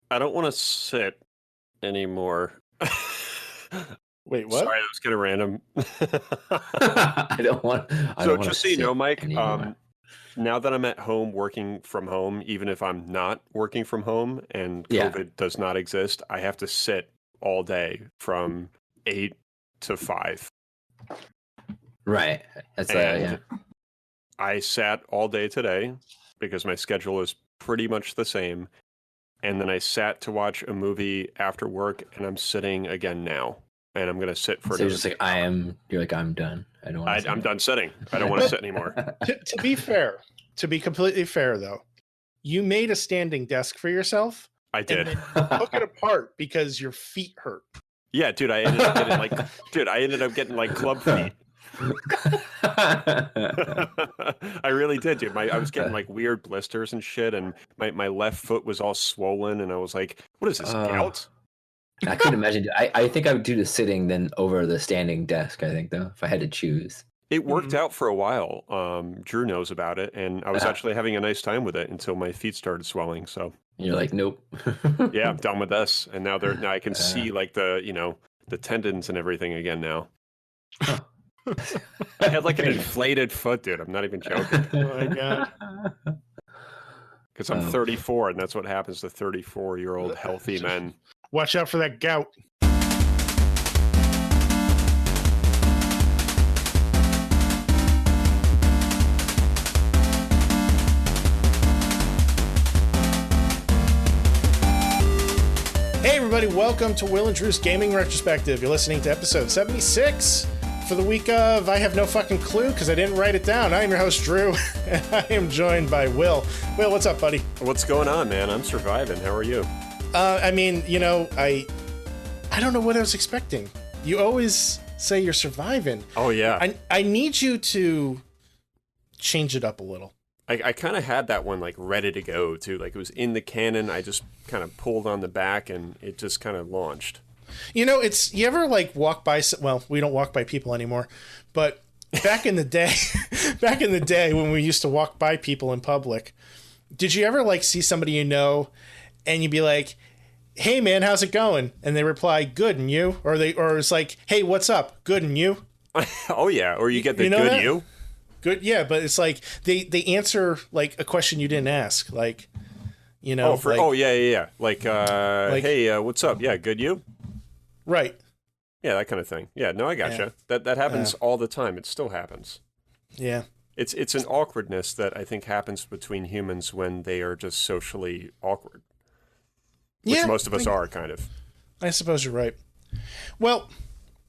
I don't want to sit anymore. Wait, what? Sorry, that was kind of random. I don't want. So just so you know, Mike, anymore. now that I'm at home working from home, even if I'm not working from home and COVID does not exist, I have to sit all day from 8 to 5. Right. That's I sat all day today because my schedule is pretty much the same. And then I sat to watch a movie after work, and I'm sitting again now. And I'm going to sit for. So you're just like you're like, I'm done. I don't want to. I'm done sitting. I don't want to sit anymore. To be fair, to be completely fair, though, you made a standing desk for yourself. I did. And then you took it apart because your feet hurt. Yeah, dude. I ended up getting like club feet. I really did, dude. I was getting like weird blisters and shit, and my left foot was all swollen, and I was like, "What is this, gout?" I couldn't imagine. I think I would do the sitting then over the standing desk. I think though, if I had to choose, it worked out for a while. Drew knows about it, and I was actually having a nice time with it until my feet started swelling. So and you're like, nope. Yeah, I'm done with this, and now I can see like the tendons and everything again now. Huh. I had like an inflated foot, dude. I'm not even joking. Oh my god. Because I'm 34, and that's what happens to 34-year-old healthy men. Watch out for that gout. Hey everybody, welcome to Will and Drew's Gaming Retrospective. You're listening to episode 76. For the week of, I have no fucking clue because I didn't write it down. I am your host, Drew, and I am joined by Will. Will, what's up, buddy? What's going on, man? I'm surviving. How are you? I don't know what I was expecting. You always say you're surviving. Oh, yeah. I need you to change it up a little. I kind of had that one, like, ready to go, too. Like, it was in the cannon. I just kind of pulled on the back, and it just kind of launched. You know, you ever like walk by, well, we don't walk by people anymore, but back in the day when we used to walk by people in public, did you ever like see somebody you know and you'd be like, hey man, how's it going? And they reply, good, and you? Or it's like, hey, what's up? Good, and you? Oh yeah. Or you get the good that? You? Good, yeah, but it's like they answer like a question you didn't ask, like, you know. Yeah. Like, hey, what's up? Yeah, good, you? Right. Yeah, that kind of thing. Yeah, no, I gotcha. Yeah. That happens all the time. It still happens. Yeah. It's an awkwardness that I think happens between humans when they are just socially awkward. Which most of us are, kind of. I suppose you're right. Well,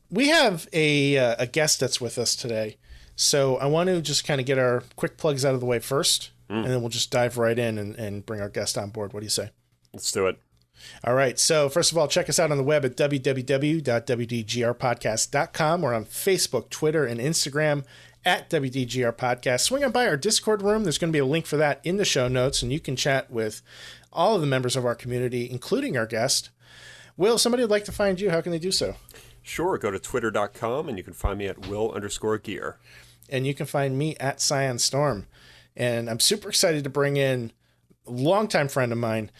we have a guest that's with us today. So I want to just kind of get our quick plugs out of the way first, and then we'll just dive right in and bring our guest on board. What do you say? Let's do it. All right. So first of all, check us out on the web at www.wdgrpodcast.com. We're on Facebook, Twitter, and Instagram at WDGR Podcast. Swing on by our Discord room. There's going to be a link for that in the show notes, and you can chat with all of the members of our community, including our guest. Will, if somebody would like to find you, how can they do so? Sure. Go to twitter.com, and you can find me at will_gear. And you can find me at ScionStorm. And I'm super excited to bring in a longtime friend of mine.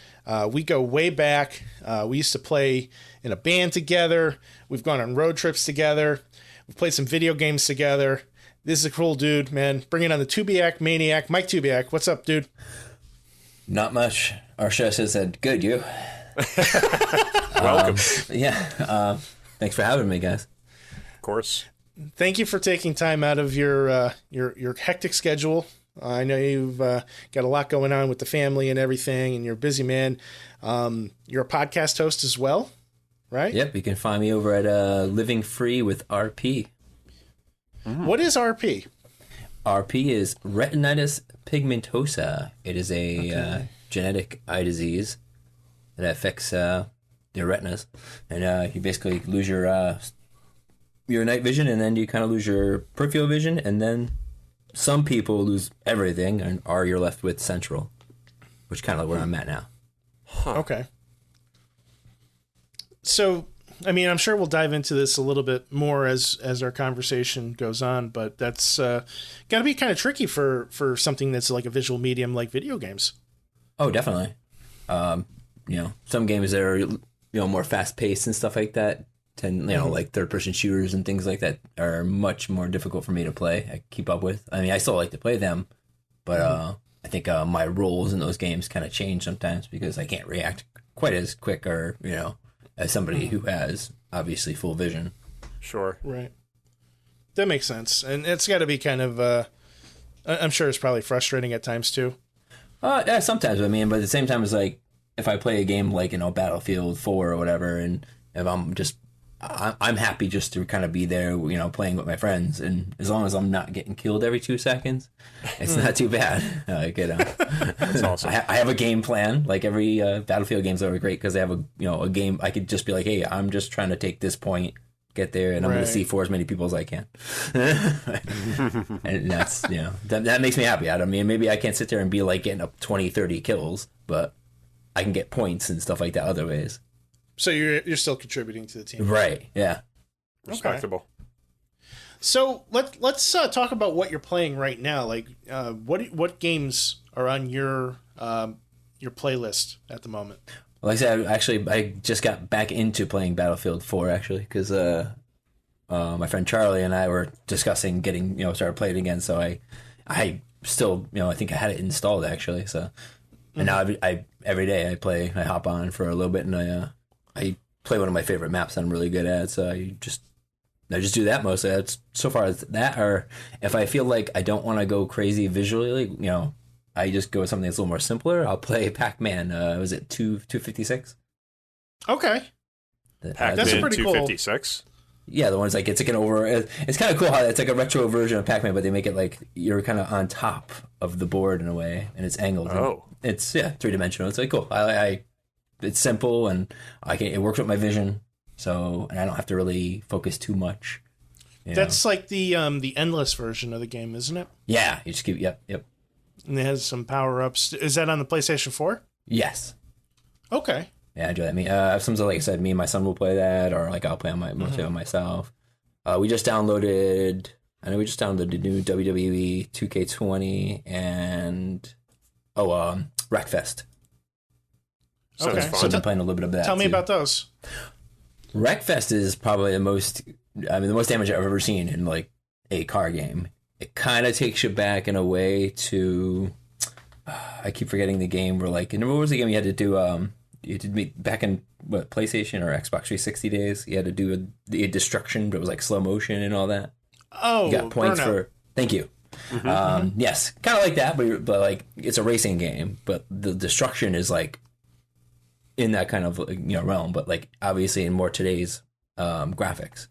We go way back. We used to play in a band together. We've gone on road trips together. We've played some video games together. This is a cool dude, man. Bringing on the TubiakManiak, Mike Tubiak. What's up, dude? Not much. Our show said, good, you. Welcome. Thanks for having me, guys. Of course. Thank you for taking time out of your hectic schedule. I know you've got a lot going on with the family and everything, and you're a busy man. You're a podcast host as well, right? Yep, you can find me over at Living Free with RP. What is RP? RP is retinitis pigmentosa. It is a genetic eye disease that affects your retinas, and you basically lose your night vision, and then you kind of lose your peripheral vision, and then some people lose everything, and you're left with central, which is kind of like where I'm at now. Huh. Okay. So, I mean, I'm sure we'll dive into this a little bit more as our conversation goes on, but that's got to be kind of tricky for something that's like a visual medium like video games. Oh, definitely. some games that are more fast paced and stuff like that like third person shooters and things like that are much more difficult for me to play. I keep up with. I mean, I still like to play them, but I think my roles in those games kind of change sometimes because I can't react quite as quick or as somebody who has obviously full vision. Sure. Right. That makes sense. And it's got to be kind of, I'm sure it's probably frustrating at times too. Yeah, sometimes. I mean, but at the same time, it's like if I play a game like, Battlefield 4 or whatever, and if I'm happy just to kind of be there, playing with my friends. And as long as I'm not getting killed every 2 seconds, it's not too bad. That's awesome. I have a game plan. Like every Battlefield games are great because they have a game. I could just be like, hey, I'm just trying to take this point, get there, and I'm going to C4 as many people as I can. And that's, that makes me happy. I mean, maybe I can't sit there and be like getting up 20, 30 kills, but I can get points and stuff like that other ways. So you're still contributing to the team. Right, yeah. Respectable. Okay. So let's talk about what you're playing right now. Like, what games are on your playlist at the moment? Like I said, I just got back into playing Battlefield 4, actually, because my friend Charlie and I were discussing getting, started playing it again. So I still, I think I had it installed, actually. So, and now I every day I hop on for a little bit, and I play one of my favorite maps that I'm really good at. So I just do that mostly. That's so far as that, or if I feel like I don't want to go crazy visually, I just go with something that's a little more simpler. I'll play Pac-Man. Was it 256? Okay. Pac-Man that's pretty 256? Cool. Yeah, the one's like it's like it's kind of cool how it's like a retro version of Pac-Man, but they make it like you're kind of on top of the board in a way, and it's angled. Oh. It's 3-dimensional. It's like cool. It's simple, and it works with my vision, and I don't have to really focus too much. That's like the endless version of the game, isn't it? Yeah, you just keep yep. And it has some power ups. Is that on the PlayStation 4? Yes. Okay. Yeah, I enjoy that. Sometimes, like I said, me and my son will play that, or like I'll play on mostly on myself. We just downloaded the new WWE 2K20 and Wreckfest. Okay, fun. so I've been playing a little bit of that. Tell me too. about those. Wreckfest is probably the most damage I've ever seen in like a car game. It kind of takes you back in a way to, I keep forgetting the game where like, what was the game you had to do? You had to meet back in PlayStation or Xbox 360 days. You had to do the destruction, but it was like slow motion and all that. Oh, you got points Burnout. Thank you. Yes, kind of like that, but like it's a racing game, but the destruction is like in that kind of realm, but like obviously in more today's graphics.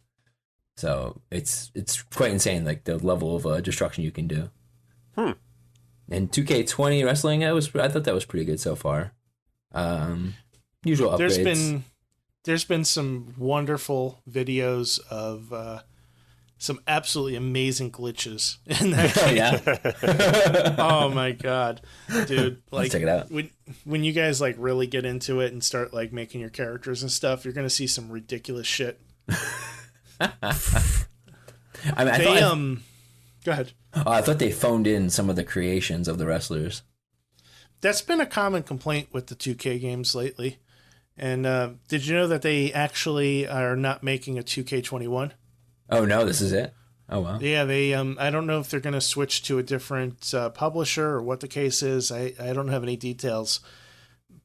So it's quite insane, like the level of destruction you can do. And 2K20 wrestling, I thought that was pretty good so far. Usual upgrades. There's been some wonderful videos of some absolutely amazing glitches in that game. Yeah. Oh my god, dude! Like, Let's check it out. When you guys like really get into it and start like making your characters and stuff, you're gonna see some ridiculous shit. I mean, go ahead. I thought they phoned in some of the creations of the wrestlers. That's been a common complaint with the 2K games lately. And did you know that they actually are not making a 2K21? Oh no, this is it. Oh wow. Yeah, they. I don't know if they're going to switch to a different publisher or what the case is. I don't have any details,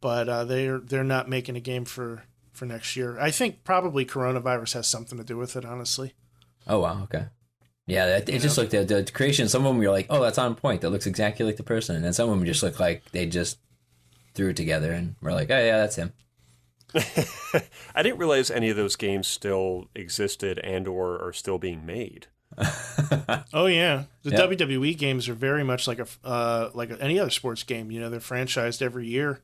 but they're not making a game for next year. I think probably coronavirus has something to do with it, honestly. Oh wow. Okay. Yeah, it just looked at the creation. Some of them you're like, oh, that's on point. That looks exactly like the person, and then some of them just look like they just threw it together, and we're like, oh yeah, that's him. I didn't realize any of those games still existed and or are still being made. Oh yeah, the WWE games are very much like any other sports game. They're franchised every year.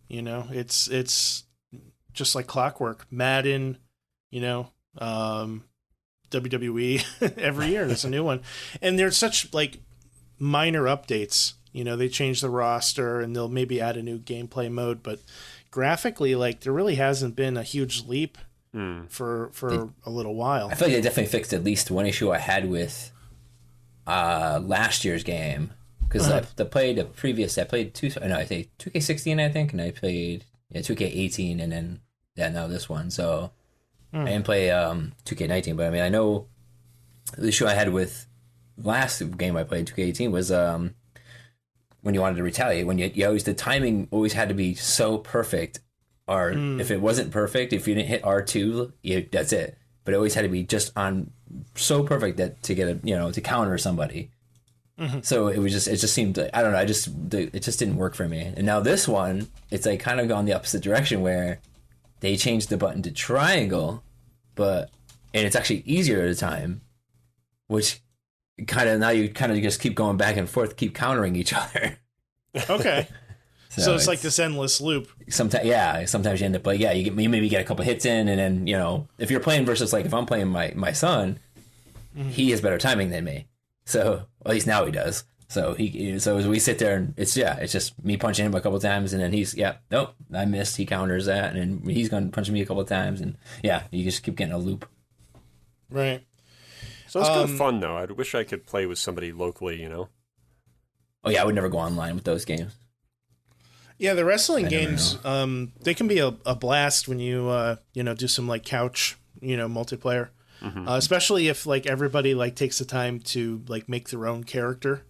It's just like clockwork. Madden, WWE every year there's a new one, and they're such like minor updates. They change the roster and they'll maybe add a new gameplay mode, but graphically, like there really hasn't been a huge leap for a little while. I feel like they definitely fixed at least one issue I had with last year's game, because I played 2K16 I think, and I played 2K18, and then now this one. So I didn't play 2K19, but I mean, I know the issue I had with last game I played, 2K18, was when you wanted to retaliate, when you always, the timing always had to be so perfect, or if it wasn't perfect, if you didn't hit R2, that's it. But it always had to be just on so perfect that to get to counter somebody. So it just seemed like, I don't know, it just didn't work for me. And now this one, it's like kind of gone the opposite direction, where they changed the button to triangle, and it's actually easier at a time, which now you just keep going back and forth, keep countering each other. Okay. So it's like this endless loop. Sometimes you end up like, you maybe get a couple hits in, and then, if you're playing versus, like, if I'm playing my son, he has better timing than me. So at least now he does. So as we sit there, and it's just me punching him a couple times, and then he's nope, I missed. He counters that, and then he's going to punch me a couple of times, and you just keep getting a loop. Right. So it's kind of fun, though. I wish I could play with somebody locally. Oh yeah, I would never go online with those games. Yeah, the wrestling games, they can be a blast when you do some like couch, multiplayer, especially if like everybody like takes the time to like make their own character,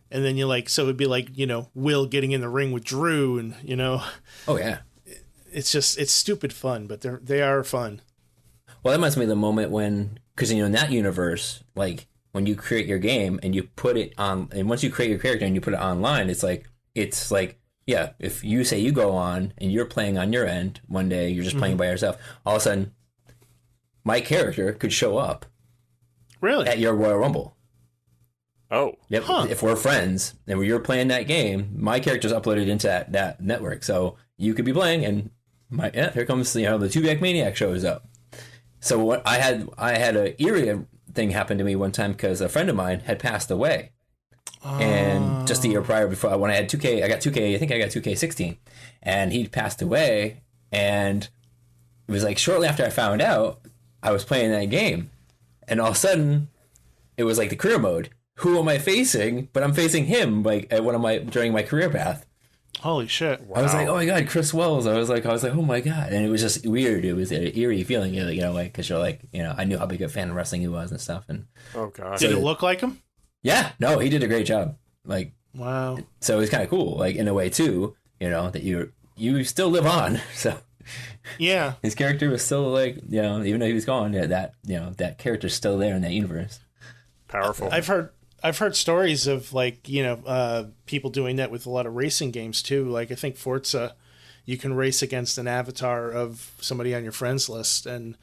and then so it'd be like Will getting in the ring with Drew, and Oh yeah, it's stupid fun, but they are fun. Well, that reminds me of the moment because in that universe, like when you create your game and you put it on, and once you create your character and you put it online, it's like. Yeah, if you say you go on and you're playing on your end, one day you're just playing by yourself, all of a sudden my character could show up. Really? At your Royal Rumble. Oh. Yep. Huh. If we're friends and when you're playing that game, my character's uploaded into that network. So you could be playing, and here comes the TubiakManiak shows up. So what I had an eerie thing happen to me one time, because a friend of mine had passed away. And just the year prior, before, when I had 2K, I think I got 2K16, and he passed away. And it was like shortly after I found out, I was playing that game, and all of a sudden it was like the career mode. Who am I facing? But I'm facing him, like during my career path. Holy shit! Wow. I was like, oh my god, Chris Wells. I was like, oh my god, and it was just weird. It was an eerie feeling, like because you're like, I knew how big a fan of wrestling he was and stuff. And oh god, did it look like him? Yeah, no, he did a great job. Like, wow. So it was kind of cool, like in a way too, that you still live on. So yeah, his character was still like, even though he was gone, that character's still there in that universe. Powerful. I've heard stories of like people doing that with a lot of racing games too. Like I think Forza, you can race against an avatar of somebody on your friends list, and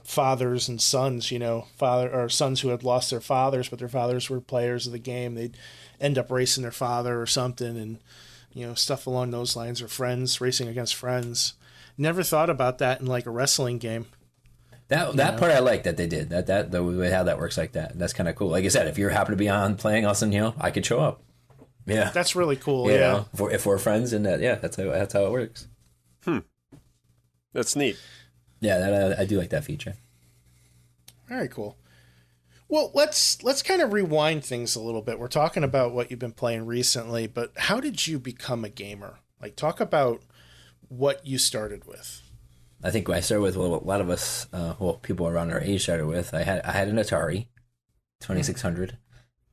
fathers and sons, sons who had lost their fathers, but their fathers were players of the game. They'd end up racing their father or something, and, stuff along those lines, or friends racing against friends. Never thought about that in like a wrestling game. That part I like that they did that the way how that works like that. That's kind of cool. Like I said, if you happen to be on playing, all of a sudden, I could show up. Yeah. That's really cool. Yeah. If we're friends, and that's how it works. That's neat. Yeah, I do like that feature. Very cool. Well, let's kind of rewind things a little bit. We're talking about what you've been playing recently, but how did you become a gamer? Like, talk about what you started with. I think I started with what a lot of us, people around our age started with. I had an Atari 2600.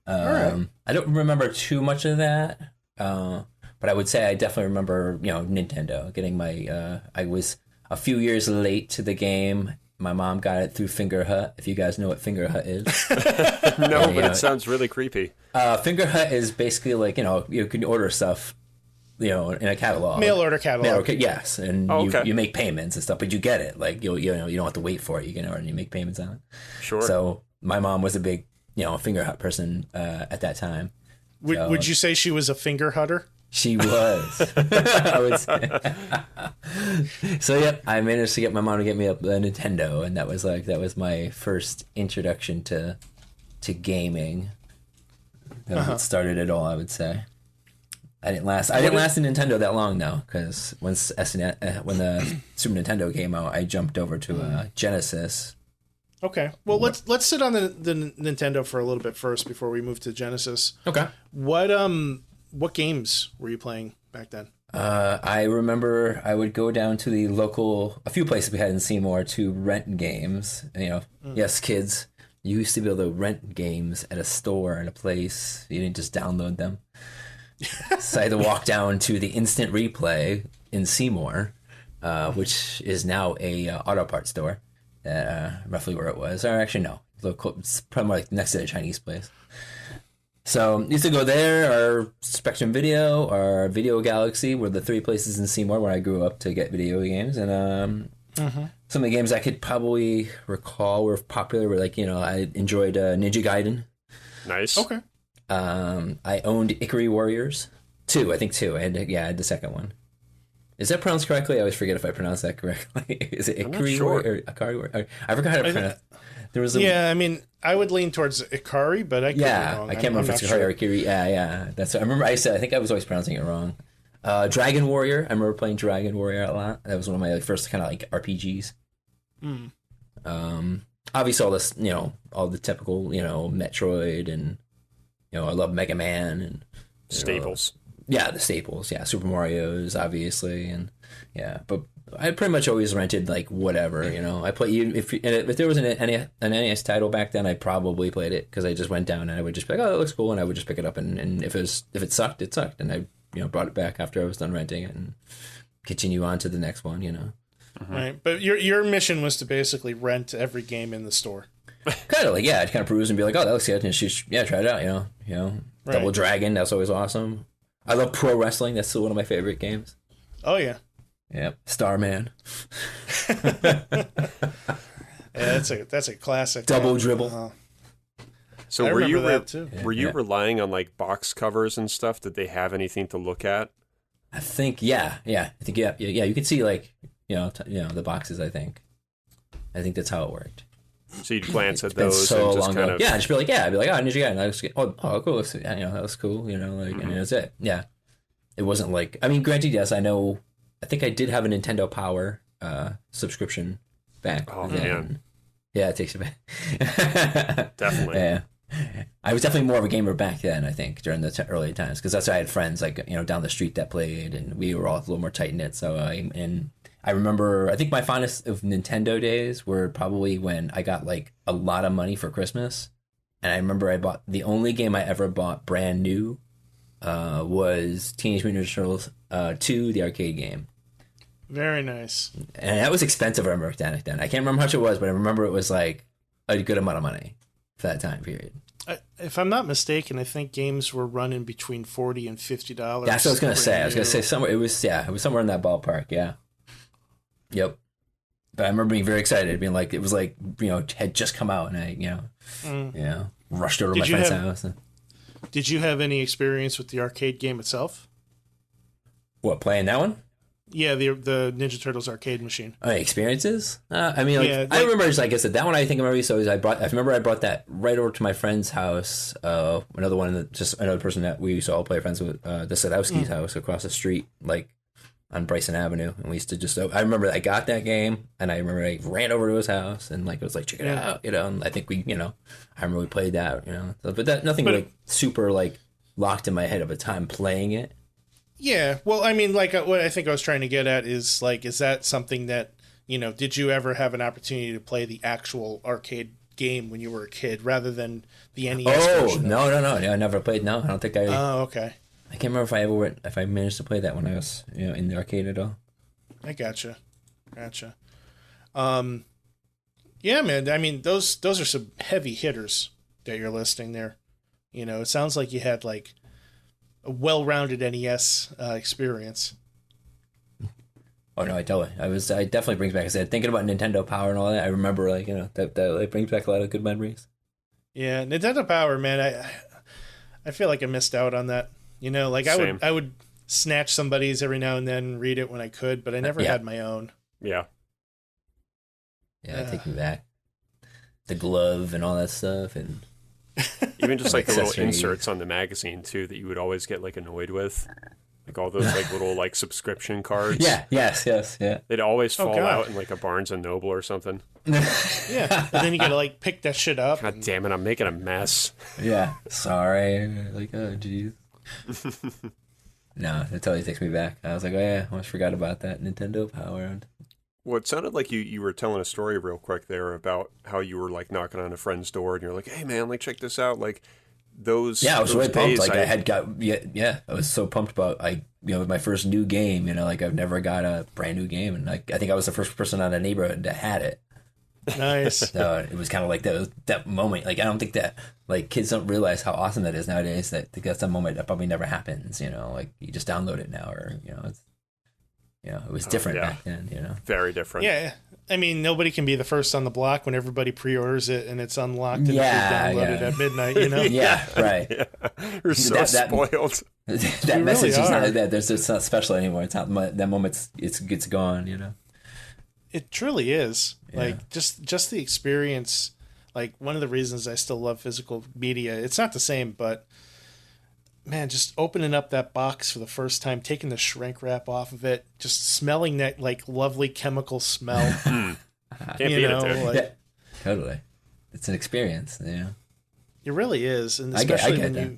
Right. I don't remember too much of that, but I would say I definitely remember, Nintendo. Getting I was a few years late to the game. My mom got it through Fingerhutter, if you guys know what Fingerhutter is. No, but it sounds really creepy. Fingerhutter is basically like, you can order stuff, in a catalog. Mail order catalog. Yes, and you make payments and stuff, but you get it. Like, you don't have to wait for it. You can order and you make payments on it. Sure. So my mom was a big, Fingerhutter person at that time. Would you say she was a Fingerhutter? She was. I would say. So yeah, I managed to get my mom to get me a Nintendo, and that was my first introduction to gaming. That what started it all, I would say. I didn't last in Nintendo that long though, because when the Super Nintendo came out, I jumped over to Genesis. Okay. Well, let's sit on the Nintendo for a little bit first before we move to Genesis. Okay. What games were you playing back then? I remember I would go down to a few places we had in Seymour to rent games. You know, yes, kids, you used to be able to rent games at a store at a place. You didn't just download them. So I had to walk down to the Instant Replay in Seymour, which is now a auto parts store, roughly where it was. Or actually, no, it's probably more like next to the Chinese place. So used to go there, or Spectrum Video, or Video Galaxy were the three places in Seymour where I grew up to get video games. And some of the games I could probably recall were popular were like, you know, I enjoyed Ninja Gaiden. Nice. Okay. I owned Ikari Warriors. I think two. I had the second one. Is that pronounced correctly? I always forget if I pronounce that correctly. Is it Ikari Warrior or Ikari Warrior? I forgot how to pronounce it. There was I mean, I would lean towards Ikari, but I could be wrong. I can't remember if it's Ikari or Ikari. Yeah. That's what I remember. I think I was always pronouncing it wrong. Dragon Warrior. I remember playing Dragon Warrior a lot. That was one of my first kind of like RPGs. Obviously, all this, you know, all the typical, you know, Metroid, and you know, I love Mega Man and staples. The staples. Yeah, Super Mario's obviously, and but I pretty much always rented like whatever, you know. I play if there was an NES title back then, I probably played it because I just went down and I would just be like, oh, that looks cool, and I would just pick it up, and if it sucked, it sucked, and I, you know, brought it back after I was done renting it and continue on to the next one, you know. Right, but your mission was to basically rent every game in the store. Kind of like, I'd kind of peruse and be like, oh, that looks good, and try it out, you know. Right. Double Dragon, that's always awesome. I love pro wrestling. That's still one of my favorite games. Oh yeah. Yep. Starman. That's a classic. Double Dribble. So I were you remember that too. Were you relying on like box covers and stuff? Did they have anything to look at? I think I think you could see like the boxes. I think that's how it worked. So you'd glance at It's been those so and just long kind ago. of I'd just be like, I'd be like, oh, Ninja Gaiden. Oh, cool. That was cool. You know, like, and that's it. Yeah. It wasn't like, I mean, granted, yes, I think I did have a Nintendo Power subscription back then. Man. Yeah, it takes you back. Definitely. Yeah. I was definitely more of a gamer back then, I think, during the early times, because that's why I had friends like, you know, down the street that played, and we were all a little more tight knit. So I remember, I think my fondest of Nintendo days were probably when I got like a lot of money for Christmas, and I remember I bought the only game I ever bought brand new was Teenage Mutant Ninja Turtles 2, the arcade game. Very nice. And that was expensive. I remember then. I can't remember how much it was, but I remember it was like a good amount of money for that time period. If I'm not mistaken, I think games were running between $40 and $50. That's what I was gonna say. I was gonna say somewhere. It was somewhere in that ballpark. Yeah. Yep. But I remember being very excited, being like, it was like, you know, had just come out, and I, rushed over to my friend's house. Did you have any experience with the arcade game itself? What, playing that one? Yeah, the Ninja Turtles arcade machine. Experiences? I mean, I remember, like I said, that one I think I remember. So I remember I brought that right over to my friend's house. Another person that we used to all play friends with, the Sadowski's house across the street, like on Bryson Avenue. And we used to just, I remember I got that game, and I remember I ran over to his house, and like it was like, check it out, you know. And I think I remember we played that, you know. But nothing like super like locked in my head of a time playing it. Yeah, well, I mean, like what I think I was trying to get at is like, is that something that, you know, did you ever have an opportunity to play the actual arcade game when you were a kid rather than the NES version? No, I never played. No, I don't think I. Oh, okay. I can't remember if I managed to play that when I was, you know, in the arcade at all. I gotcha. Yeah, man. I mean, those are some heavy hitters that you're listing there. You know, it sounds like you had like a well-rounded NES experience. Oh no, I tell you, it definitely brings back. I said, thinking about Nintendo Power and all that, I remember, like, you know, that it brings back a lot of good memories. Yeah, Nintendo Power, man. I feel like I missed out on that. You know, like Same. I would snatch somebody's every now and then, read it when I could, but I never had my own. Yeah. Yeah, take me back. The glove and all that stuff, and even just like the little inserts on the magazine too that you would always get like annoyed with, like all those like little like subscription cards. Yes, yeah. They'd always fall out in like a Barnes and Noble or something. Yeah, and then you gotta like pick that shit up. God damn it, I'm making a mess. Yeah, sorry. Like, oh jeez. No, it totally takes me back. I was like, oh yeah, I almost forgot about that Nintendo Power. Well, it sounded like you were telling a story real quick there about how you were like knocking on a friend's door and you're like, hey man, like check this out. Like those Yeah, I was those really pumped. days Like I had got yeah, I was so pumped about my first new game. Like I've never got a brand new game, and like I think I was the first person out of the neighborhood that had it. Nice. So it was kind of like that moment. Like I don't think that like kids don't realize how awesome that is nowadays. That's a moment that probably never happens. Like you just download it now, or it's it was different back then. Very different. Yeah. I mean, nobody can be the first on the block when everybody pre-orders it and it's unlocked and downloaded at midnight. Yeah, right. Yeah. You're so spoiled. That message is not that. It's not special anymore. It's not that moment. It's gone. It truly is. Yeah. Like just the experience. Like one of the reasons I still love physical media. It's not the same, but man, just opening up that box for the first time, taking the shrink wrap off of it, just smelling that like lovely chemical smell. Can't beat it, dude. Yeah, totally. It's an experience. It really is, and especially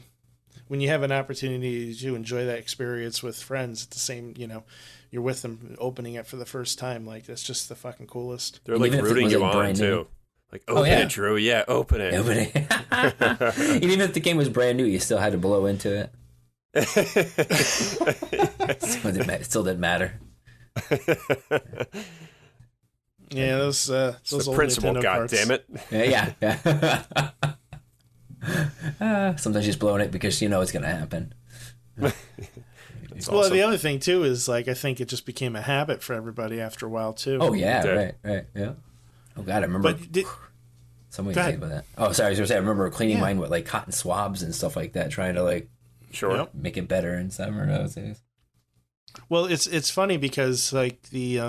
when you have an opportunity to enjoy that experience with friends at the same, you're with them opening it for the first time. Like that's just the fucking coolest. They're like rooting you on too. Like open it, Drew. Yeah, open it. Even if the game was brand new, you still had to blow into it. It still didn't matter. Yeah, those it's the old principle, Nintendo God parts. damn it. Yeah. Sometimes you're just blowing it because you know it's going to happen. That's Well, awesome. the other thing too is like I think it just became a habit for everybody after a while too. Oh yeah, Yeah. right, yeah. Oh god, I remember. Somebody say about that. Oh, sorry, I was gonna say I remember cleaning mine with like cotton swabs and stuff like that, trying to like make it better in summer those days. Well, it's funny because like the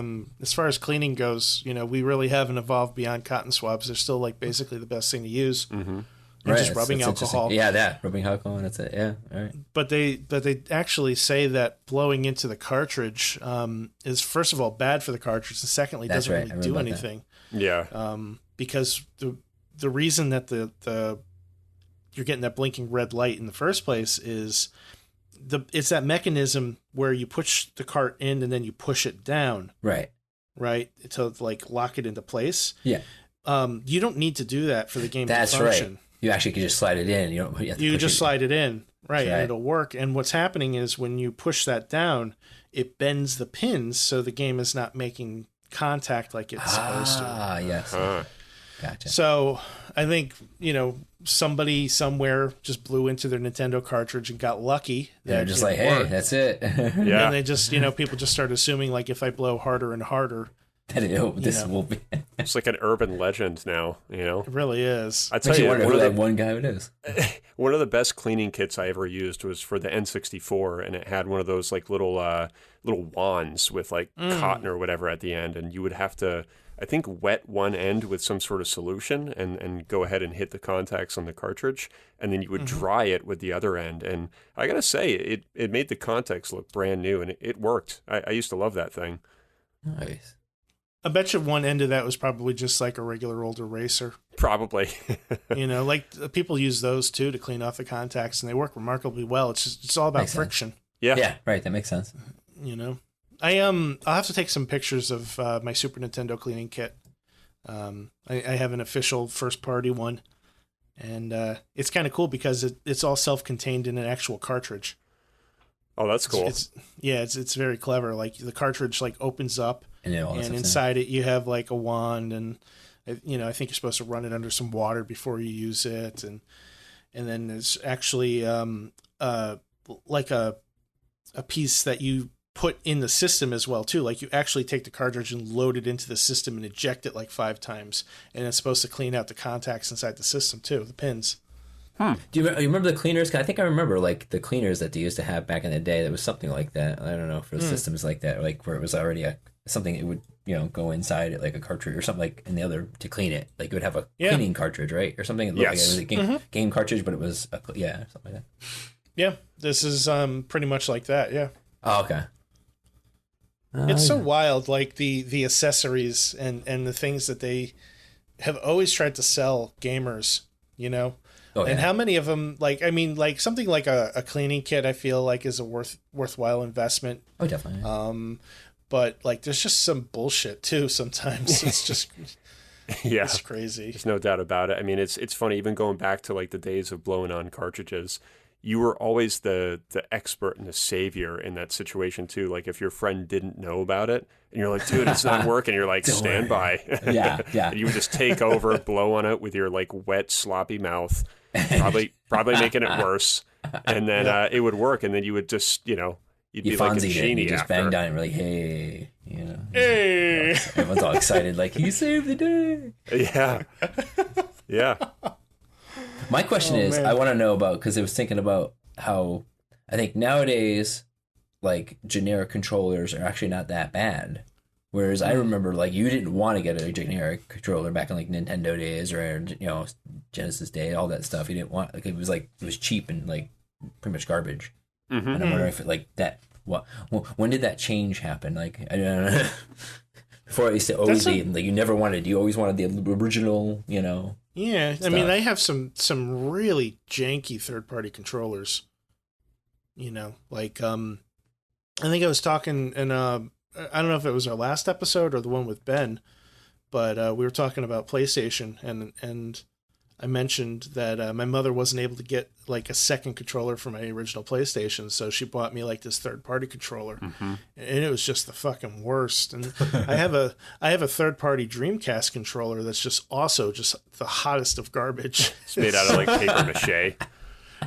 as far as cleaning goes, we really haven't evolved beyond cotton swabs. They're still like basically the best thing to use. Mm-hmm. And just rubbing alcohol. Yeah, rubbing alcohol, and that's it. Yeah, all right. But they actually say that blowing into the cartridge is first of all bad for the cartridge, and secondly doesn't really do anything. Yeah. Because the reason that the you're getting that blinking red light in the first place is it's that mechanism where you push the cart in and then you push it down. Right. To like lock it into place. Yeah. You don't need to do that for the game That's to function. Right. You actually could just slide it in. You don't. You just slide it in, right, and it'll work. And what's happening is when you push that down, it bends the pins, so the game is not making contact like it's supposed to. Ah, yes. Gotcha. So I think somebody somewhere just blew into their Nintendo cartridge and got lucky. They're just like, hey, that's it. Yeah. And they just people just start assuming like if I blow harder and harder. This will be. It's like an urban legend now, It really is. I tell you, wonder who that one guy it is. One of the best cleaning kits I ever used was for the N64, and it had one of those like little wands with like cotton or whatever at the end, and you would have to, I think, wet one end with some sort of solution and go ahead and hit the contacts on the cartridge, and then you would dry it with the other end. And I gotta say, it made the contacts look brand new, and it worked. I used to love that thing. Nice. I bet you one end of that was probably just like a regular old eraser. Probably. Like people use those too to clean off the contacts, and they work remarkably well. It's all about Makes friction. Sense. Yeah, right. That makes sense. I'll have to take some pictures of my Super Nintendo cleaning kit. I have an official first party one, and it's kind of cool because it's all self-contained in an actual cartridge. Oh, that's cool. It's very clever. Like the cartridge like opens up, and inside it you have like a wand, and I think you're supposed to run it under some water before you use it, and then there's actually like a piece that you put in the system as well too. Like you actually take the cartridge and load it into the system and eject it like 5 times, and it's supposed to clean out the contacts inside the system too, the pins. Do you remember the cleaners? I think I remember like the cleaners that they used to have back in the day. There was something like that. I don't know for systems like that, like where it was already something it would go inside it like a cartridge or something like in the other to clean it. Like it would have a cleaning cartridge, right, or something. It looked like it was a game cartridge, but it was something like that. Yeah, this is pretty much like that. Yeah. Oh, okay. It's so wild, like the accessories and the things that they have always tried to sell gamers. Oh, And yeah. how many of them, like, I mean, like something like a cleaning kit, I feel like is a worthwhile investment. Oh, definitely. But like, there's just some bullshit too. Sometimes it's just, Yeah. it's crazy. There's no doubt about it. I mean, it's funny, even going back to like the days of blowing on cartridges, you were always the expert and the savior in that situation too. Like if your friend didn't know about it and you're like, dude, it's not working, you're like, stand by. Yeah, yeah. And you would just take over, blow on it with your like wet, sloppy mouth, probably making it worse. And then it would work, and then you would just, you'd be like a Fonzied it, genie you just after. banged on it, and like, hey, Hey, everyone's all excited, like, he saved the day. Yeah. Yeah. My question is, man. I want to know about, because I was thinking about how I think nowadays, like, generic controllers are actually not that bad. Whereas I remember, like, you didn't want to get a generic controller back in, like, Nintendo days or, Genesis day, all that stuff. You didn't want, like, it was cheap and, like, pretty much garbage. Mm-hmm. And I'm wondering if, when did that change happen? Like, I don't know. Before I used to always be, like, you always wanted the original, yeah. I stuff. mean, I have some really janky third-party controllers. Like I think I was talking in I don't know if it was our last episode or the one with Ben, but we were talking about PlayStation, and I mentioned that my mother wasn't able to get like a second controller for my original PlayStation, so she bought me like this third-party controller, and it was just the fucking worst. And I have a third-party Dreamcast controller that's just also just the hottest of garbage. It's made out of like paper mache.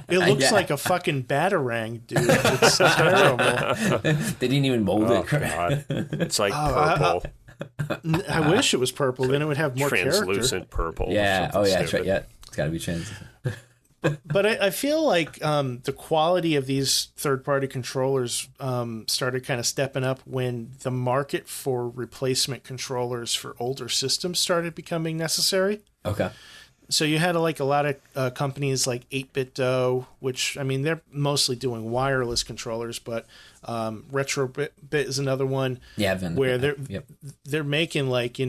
It looks Yeah. like a fucking batarang, dude. It's terrible. They didn't even mold Oh, it. God. It's like purple. I wish it was purple, then it would have more character. Translucent purple. or Yeah. something Oh, yeah. That's right. stupid. Yeah. It's got to be trans. But I feel like the quality of these third-party controllers started kind of stepping up when the market for replacement controllers for older systems started becoming necessary. Okay. So you had like a lot of companies like 8BitDo, which, I mean, they're mostly doing wireless controllers, but Retrobit is another one Yeah. I've been, where Yep. they're making like,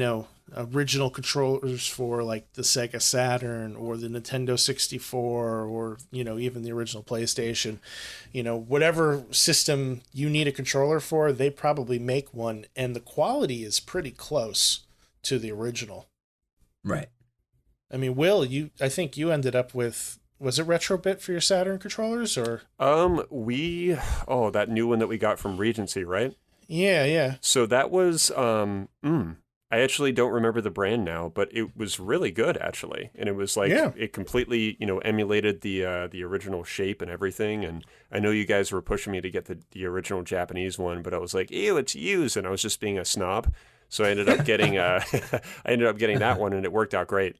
original controllers for like the Sega Saturn or the Nintendo 64 or, even the original PlayStation. Whatever system you need a controller for, they probably make one, and the quality is pretty close to the original. Right. I mean, Will, I think you ended up with, was it Retrobit for your Saturn controllers or? That new one that we got from Regency, right? Yeah. So that was, I actually don't remember the brand now, but it was really good actually. And it was like, It completely, emulated the original shape and everything. And I know you guys were pushing me to get the original Japanese one, but I was like, ew, it's used. And I was just being a snob. So I ended up getting, that one, and it worked out great.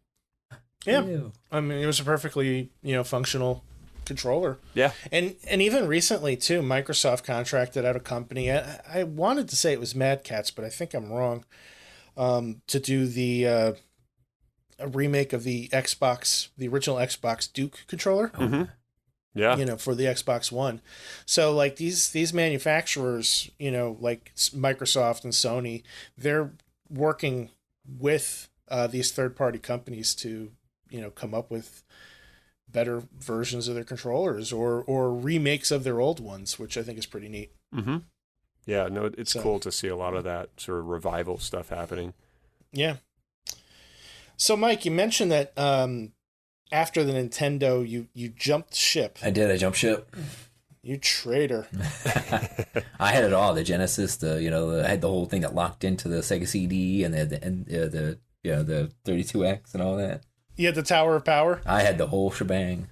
Yeah. Ew. I mean, it was a perfectly, functional controller. Yeah. And even recently, too, Microsoft contracted out a company. I wanted to say it was Mad Catz, but I think I'm wrong, to do a remake of the original Xbox Duke controller. Mm-hmm. Yeah. For the Xbox One. So, like, these manufacturers, like Microsoft and Sony, they're working with these third-party companies to come up with better versions of their controllers or remakes of their old ones, which I think is pretty neat. Mm-hmm. Yeah, no, it's cool to see a lot of that sort of revival stuff happening. Yeah. So, Mike, you mentioned that after the Nintendo, you jumped ship. I did. I jumped ship. You traitor. I had it all. The Genesis, I had the whole thing that locked into the Sega CD and the 32X and all that. You had the Tower of Power? I had the whole shebang.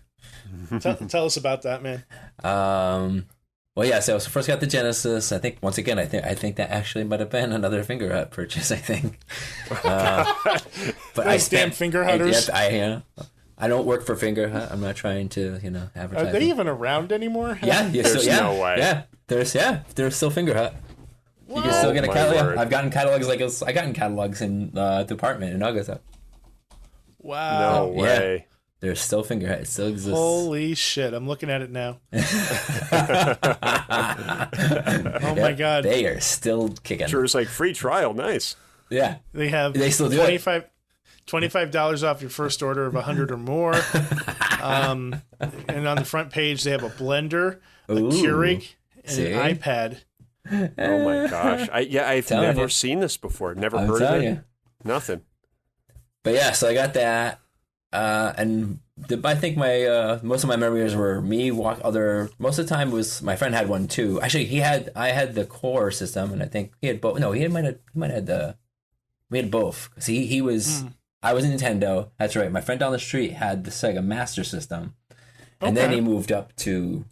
Tell us about that, man. Well, yeah. So I first got the Genesis. I think once again, I think that actually might have been another Fingerhut purchase. I think. But Those damn Fingerhutters. I don't work for Fingerhut. I'm not trying to advertise. Are they even around anymore? Yeah. There's no way. Yeah. There's still Fingerhut. You can Wow. still get a my catalog. word. I've gotten catalogs I gotten catalogs in the department in August. Wow. No way. There's still Fingerhut. It still exists. Holy shit. I'm looking at it now. Oh my God. They are still kicking. Sure, it's like free trial. Nice. Yeah. They have They still do it. $25 off your first order of 100 or more. And on the front page, they have a blender, a Keurig, and an iPad. Oh my gosh! I've never seen this before. Never heard of it. Nothing. But yeah, so I got that, and I think my most of my memories were me most of the time was my friend had one too. Actually, I had the core system, and I think he had both. No, he might have had we had both. Because he was I was a Nintendo. That's right. My friend down the street had the Sega Master System, and then he moved up to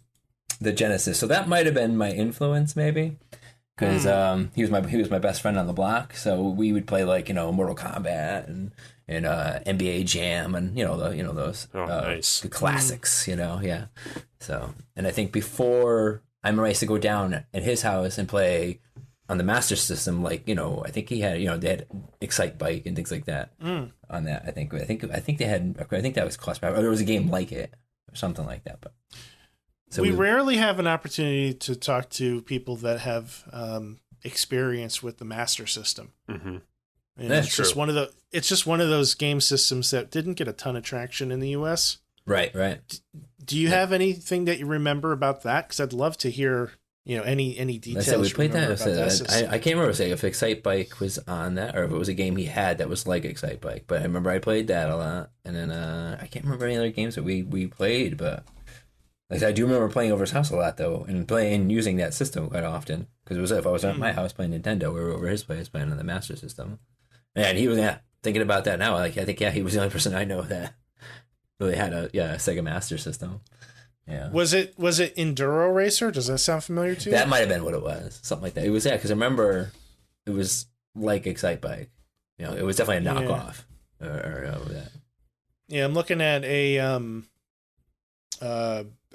the Genesis. So that might have been my influence, maybe. Because he was my best friend on the block, so we would play like Mortal Kombat and NBA Jam and those nice. the classics, yeah. So and I think before I remember I used to go down at his house and play on the Master System, like I think he had they had Excite Bike and things like that on that. I think they had that was Class or there was a game like it or something like that, but. So we rarely have an opportunity to talk to people that have experience with the Master System. Mm-hmm. It's true. It's just one of those game systems that didn't get a ton of traction in the U.S. Right. Do you have anything that you remember about that? Because I'd love to hear any details. We played that. I can't remember if Excite Bike was on that or if it was a game he had that was like Excite Bike. But I remember I played that a lot, and then I can't remember any other games that we played, but. Like I do remember playing over his house a lot though, and using that system quite often. Because if I was at my house playing Nintendo, we were over his place playing on the Master System. And he was thinking about that now. Like I think he was the only person I know that really had a Sega Master System. Yeah. Was it Enduro Racer? Does that sound familiar to you? That might have been what it was, something like that. It was because I remember it was like Excite Bike. It was definitely a knockoff or that. Yeah, I'm looking at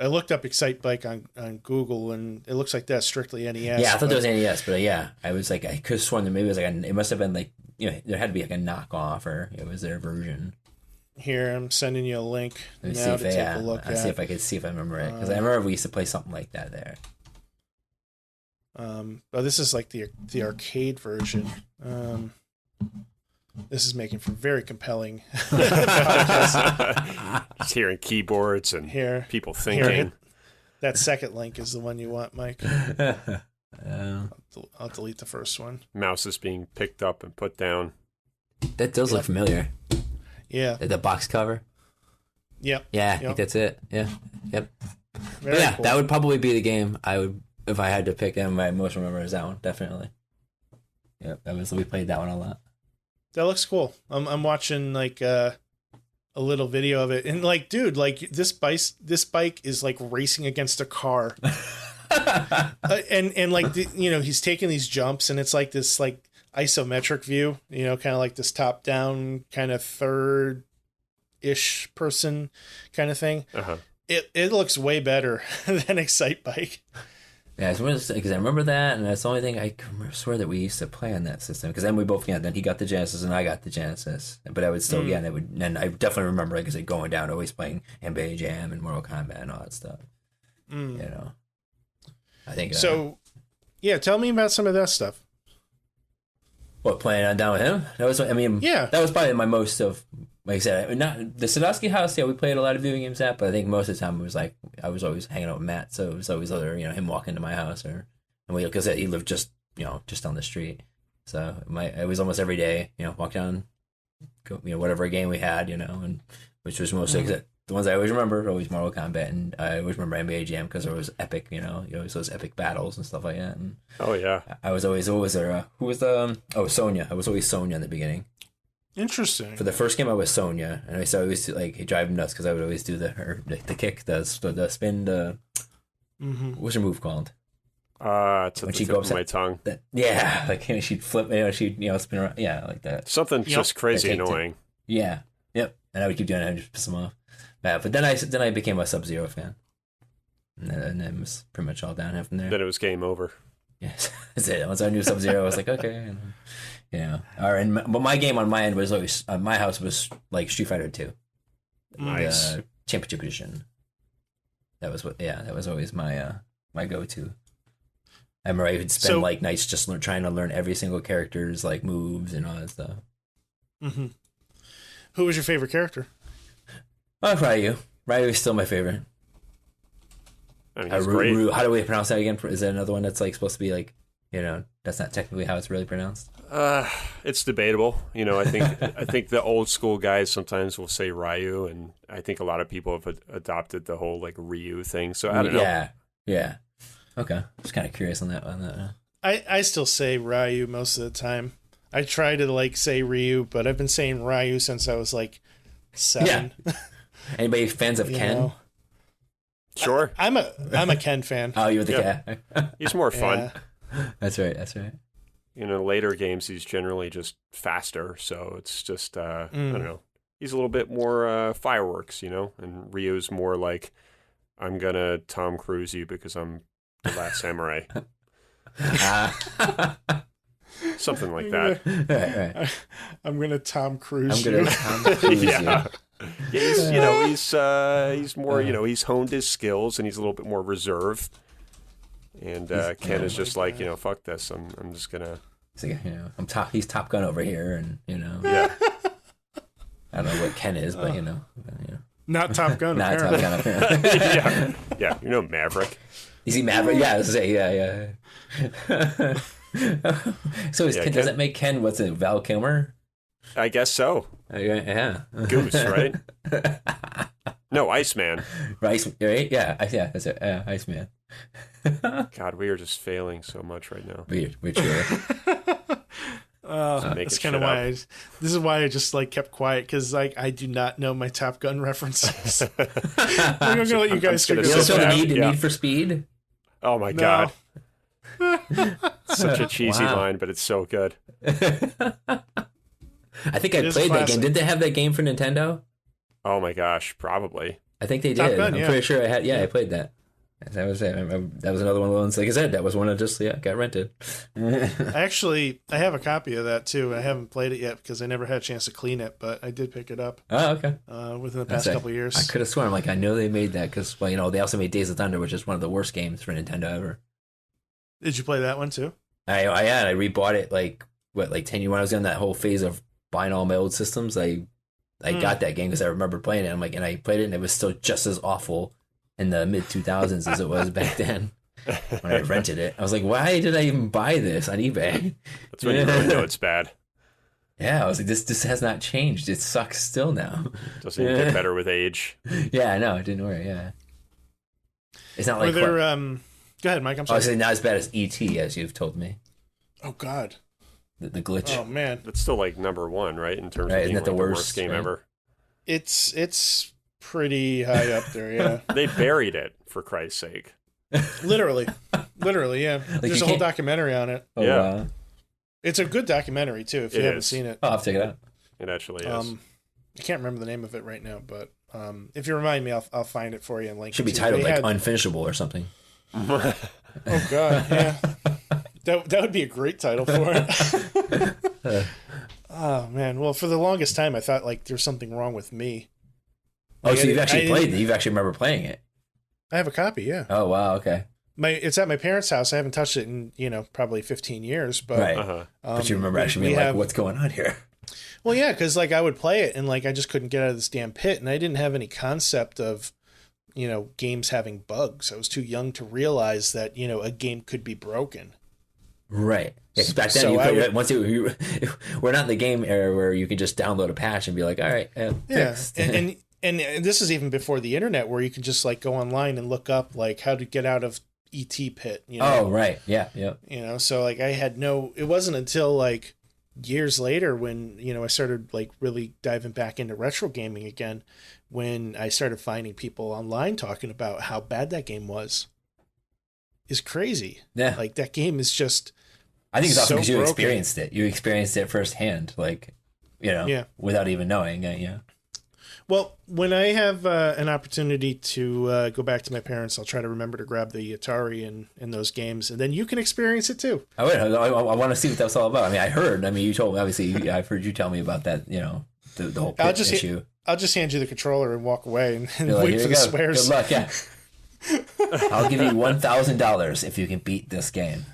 I looked up Excite Bike on Google, and it looks like that's strictly NES. Yeah, I thought that was NES, but I was like, I could have sworn that maybe it was like it must have been like there had to be like a knockoff, or it was their version. Here, I'm sending you a link now to take a look at. See if I could see if I remember it, because I remember we used to play something like that there. This is like the arcade version. This is making for very compelling podcast. Just hearing keyboards and people thinking. That second link is the one you want, Mike. I'll delete the first one. Mouse is being picked up and put down. That does look familiar. Yeah. The box cover. Yep. Yeah, I think that's it. Yeah. Yep. Very cool. That would probably be the game I would if I had to pick. And my most remember is that one, definitely. Yep, we played that one a lot. That looks cool. I'm watching like a little video of it, and like, dude, like this bike is like racing against a car, and like he's taking these jumps, and it's like this like isometric view, kind of like this top down kind of third-ish person kind of thing. Uh-huh. It looks way better than Excite Bike. Yeah, because I remember that, and that's the only thing I swear that we used to play on that system. Because then we both, then he got the Genesis and I got the Genesis. But I would still, and I definitely remember, like I said, going down, always playing NBA Jam and Mortal Kombat and all that stuff. I think. So, tell me about some of that stuff. What, playing on down with him? That was, that was probably my most of. Like I said, not the Sadowski house. Yeah, we played a lot of video games at, but I think most of the time it was like I was always hanging out with Matt, so it was always either him walking to my house because he lived just down the street, so it was almost every day walk down, go whatever game we had and which was mostly the ones I always remember always Mortal Kombat, and I always remember NBA Jam because there was epic always those epic battles and stuff like that. And oh yeah, I was always who was the Sonya. I was always Sonya in the beginning. Interesting. For the first game, I was Sonya, and I used to always drive him nuts because I would always do the kick, the spin, what's her move called? It's at the tip of my tongue. She'd flip, she'd spin around, like that. Something just crazy annoying. Yeah, yep. And I would keep doing it and just piss him off. But then I became a Sub-Zero fan, and then it was pretty much all downhill from there. Then it was game over. Yes, that's it. Once I knew Sub-Zero, I was like, okay. All right, but my game on my end was always my house was like Street Fighter 2, nice championship edition. That was always my my go-to. I remember I would spend like nights just trying to learn every single character's like moves and all that stuff. Mm-hmm. Who was your favorite character? Oh, Ryu. Ryu is still my favorite. I mean, he's great. How do we pronounce that again? Is that another one that's like supposed to be like, that's not technically how it's really pronounced? It's debatable. I think the old school guys sometimes will say Ryu, and I think a lot of people have adopted the whole like Ryu thing. So I don't know. Yeah. Okay. Just kind of curious on that one. I still say Ryu most of the time. I try to like say Ryu, but I've been saying Ryu since I was like 7. Yeah. Anybody fans of Ken? Sure. I'm a Ken fan. Oh, you're the guy. He's more fun. Yeah. That's right. Later games, he's generally just faster. So it's just, I don't know. He's a little bit more fireworks, and Ryu's more like, I'm going to Tom Cruise you because I'm the last samurai. Something like that. Right. I'm going to Tom Cruise I'm you. going to Tom Cruise Yeah. He's more, he's honed his skills and he's a little bit more reserved. And Ken is just like, fuck this. I'm just gonna. He's like, he's Top Gun over here, and Yeah. I don't know what Ken is, but Not Top Gun. not Top apparently. Gun apparently. Yeah. Maverick. Is he Maverick? Yeah, I was gonna say, yeah. So Ken, does that make Ken what's it? Val Kilmer? I guess so. Yeah. Goose, right? No, Iceman. Right? Yeah. That's it. Iceman. God, we are just failing so much right now. Weird. That's kind of why. This is why I just like kept quiet because like I do not know my Top Gun references. I'm gonna let you guys figure You this also out. Need for Speed. Oh my God. Such a cheesy line, but it's so good. I think I played that game. Did they have that game for Nintendo? Oh my gosh, probably. I think they Top did. Gun, I'm pretty sure I had. Yeah, I played that. That was it. That was another one of the ones. Like I said, that was one that just got rented. Actually, I have a copy of that too. I haven't played it yet because I never had a chance to clean it, but I did pick it up. Oh, okay. Within the past couple of years. I could have sworn. I know they made that because they also made Days of Thunder, which is one of the worst games for Nintendo ever. Did you play that one too? I rebought it like 10 years when I was in that whole phase of buying all my old systems. I got that game because I remember playing it. And I played it and it was still just as awful in the mid 2000s as it was back then when I rented it. I was like, why did I even buy this on eBay? That's when you really know it's bad. Yeah, I was like, this has not changed. It sucks still now. Doesn't get better with age. Yeah, I know. It didn't work. Yeah, it's not like. Go ahead, Mike. I'm sorry. I was saying not as bad as E.T. as you've told me. Oh God. The glitch. Oh man. That's still like number one, right? In terms of Isn't being that the worst game right? ever. It's pretty high up there, yeah. They buried it, for Christ's sake. Literally, yeah. There's a whole documentary on it. Oh, yeah. Wow. It's a good documentary too. If you haven't seen it, I'll have to check it out. It actually is. I can't remember the name of it right now, but if you remind me, I'll find it for you and link. Should be it to titled you. Unfinishable or something. Oh God, yeah. That would be a great title for it. Oh man, well, for the longest time, I thought like there's something wrong with me. Oh, so you've actually played it? You've actually remember playing it? I have a copy, yeah. Oh wow, okay. It's at my parents' house. I haven't touched it in probably 15 years, but Right. But you remember actually being like, what's going on here? Well, yeah, because like I would play it and like I just couldn't get out of this damn pit, and I didn't have any concept of games having bugs. I was too young to realize that a game could be broken. Right. Yeah, back then, we're not in the game era where you can just download a patch and be like, all right, fixed. And this is even before the internet, where you can just like go online and look up like how to get out of ET pit. Oh, right. Yeah. So like I had it wasn't until like years later when I started like really diving back into retro gaming again, when I started finding people online talking about how bad that game was. Is crazy. Yeah. Like that game is just. I think it's awesome because you broken. experienced it. You experienced it firsthand, without even knowing. Yeah. Well, when I have an opportunity to go back to my parents, I'll try to remember to grab the Atari and those games, and then you can experience it too. I want to see what that's all about. I mean, you told me, obviously, I've heard you tell me about that, the whole pit issue. I'll just hand you the controller and walk away and like, wait for the swears. Good luck, yeah. I'll give you $1,000 if you can beat this game.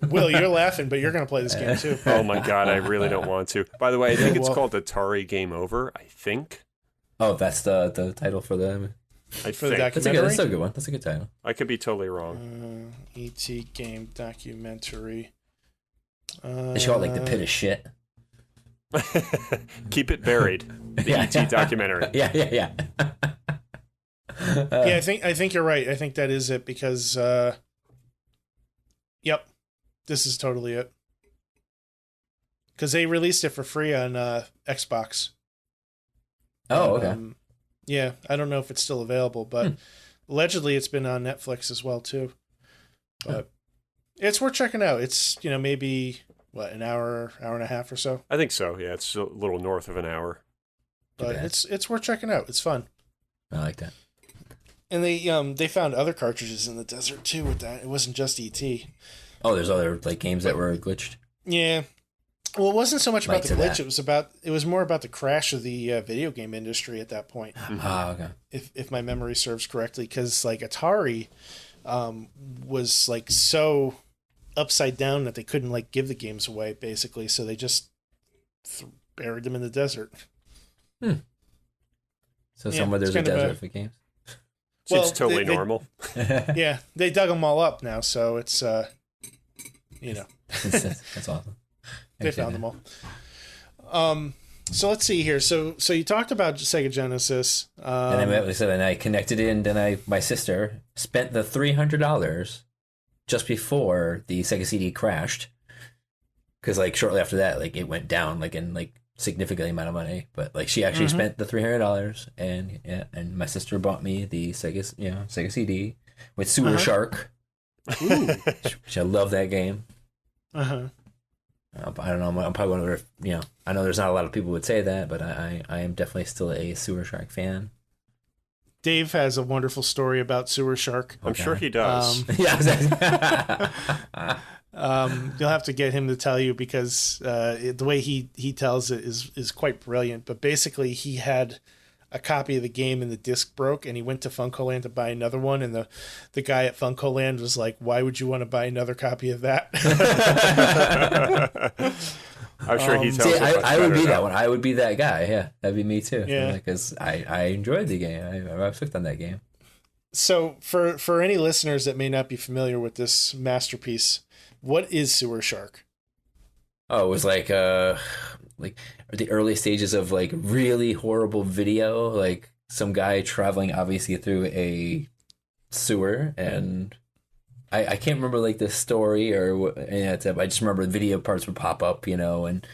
Will, you're laughing, but you're going to play this game too. Oh my god, I really don't want to. By the way, I think it's called Atari Game Over. I think. Oh, that's the title for the. I For the think. documentary? That's a good one. That's a good title. I could be totally wrong. E.T. game documentary. They should call it like the pit of shit. Keep it buried. The ET documentary. Yeah. Yeah, I think you're right. I think that is it because. Yep, this is totally it. Because they released it for free on Xbox. Oh, okay. Yeah, I don't know if it's still available, but allegedly it's been on Netflix as well too. But it's worth checking out. It's maybe an hour and a half or so. I think so. Yeah, it's a little north of an hour. But it's worth checking out. It's fun. I like that. And they found other cartridges in the desert too with that. It wasn't just ET. Oh, there's other like games that were glitched. Yeah. Well, it wasn't so much about the glitch. That. It was more about the crash of the video game industry at that point. Oh, okay. If my memory serves correctly, because like Atari was like so upside down that they couldn't like give the games away basically, so they just buried them in the desert. So somewhere there's a desert for games. It's totally normal. Yeah, they dug them all up now, so it's that's awesome. They found them all. So let's see here. So you talked about Sega Genesis, and I connected in. Then my sister spent the $300 just before the Sega CD crashed, because like shortly after that, like it went down like in like significant amount of money. But like she actually spent the $300, and my sister bought me the Sega CD with Sewer Shark, which I love that game. I don't know. I'm probably one of the, I know there's not a lot of people who would say that, but I am definitely still a Sewer Shark fan. Dave has a wonderful story about Sewer Shark. I'm sure he does. Yeah. You'll have to get him to tell you because the way he tells it is quite brilliant. But basically, he had a copy of the game and the disc broke, and he went to Funcoland to buy another one, and the guy at Funcoland was like, "Why would you want to buy another copy of that?" I'm sure he tells. I would be that one. I would be that guy. Yeah, that'd be me too. Yeah, because I enjoyed the game. I was hooked on that game. So for any listeners that may not be familiar with this masterpiece, what is Sewer Shark? Oh, it was like the early stages of like really horrible video, like some guy traveling obviously through a sewer, and I can't remember like the story or what. I just remember the video parts would pop up, and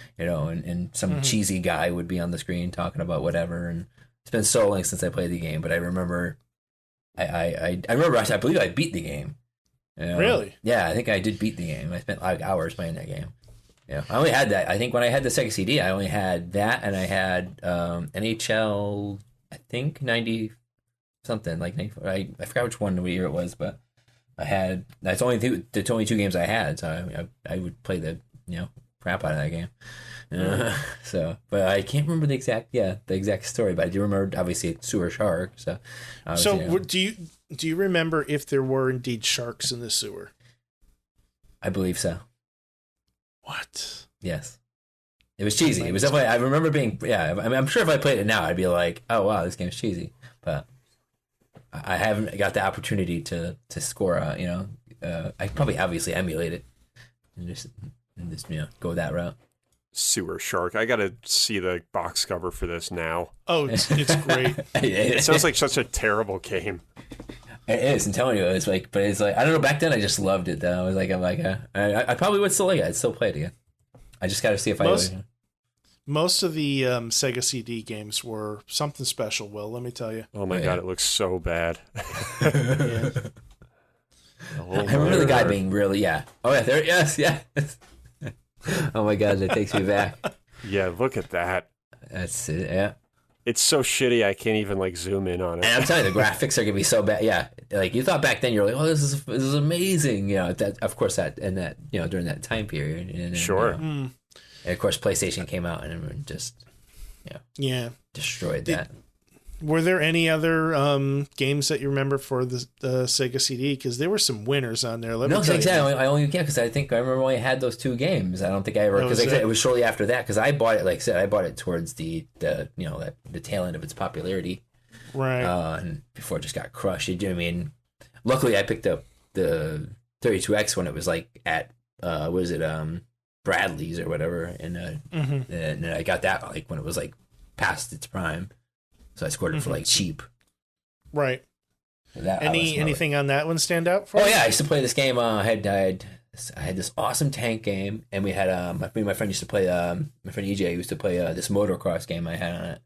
some cheesy guy would be on the screen talking about whatever. And it's been so long since I played the game, but I remember, I remember I believe I beat the game. Really? Yeah, I think I did beat the game. I spent like hours playing that game. Yeah, I only had that. I think when I had the Sega CD, I only had that, and I had NHL. I think 90 something like 94. I forgot which one, what year it was, but I had. That's only the only two games I had, so I would play the crap out of that game. But I can't remember the exact story, but I do remember obviously Sewer Shark. So do you remember if there were indeed sharks in the sewer? I believe so. What? Yes. It was cheesy. It was definitely. I remember being. Yeah. I mean, I'm sure if I played it now, I'd be like, "Oh wow, this game's cheesy." But I haven't got the opportunity to score. I probably obviously emulate it and just go that route. Sewer Shark. I gotta see the box cover for this now. Oh, it's great. It sounds like such a terrible game. It is. I'm telling you, it's like I don't know. Back then, I just loved it. Though I was like, I probably would still like it. I'd still play it again. I just got to see if most of the Sega CD games were something special. Will, let me tell you. Oh my god, it looks so bad. Yeah. I remember the guy being really Oh yeah, there. Yes. Oh my god, that takes me back. Yeah, look at that. That's it. Yeah. It's so shitty I can't even like zoom in on it. And I'm telling you, the graphics are gonna be so bad. Yeah, like you thought back then, you're like, "Oh, this is amazing." That of course during that time period. And sure. And of course, PlayStation came out and just destroyed that. Were there any other games that you remember for the Sega CD? Because there were some winners on there. Let me tell you. I only because I think I remember only had those 2 games. I don't think I ever because it was shortly after that because I bought it. Like I said, I bought it towards the tail end of its popularity, right? And before it just got crushed. You know what I mean? Luckily, I picked up the 32X when it was like at Bradley's or whatever, and I got that like when it was like past its prime, so I scored it for like cheap. Right. Anything on that one stand out for? Oh yeah, I used to play this game. I had this awesome tank game, and we had my friend used to play. My friend EJ used to play this motocross game I had on it.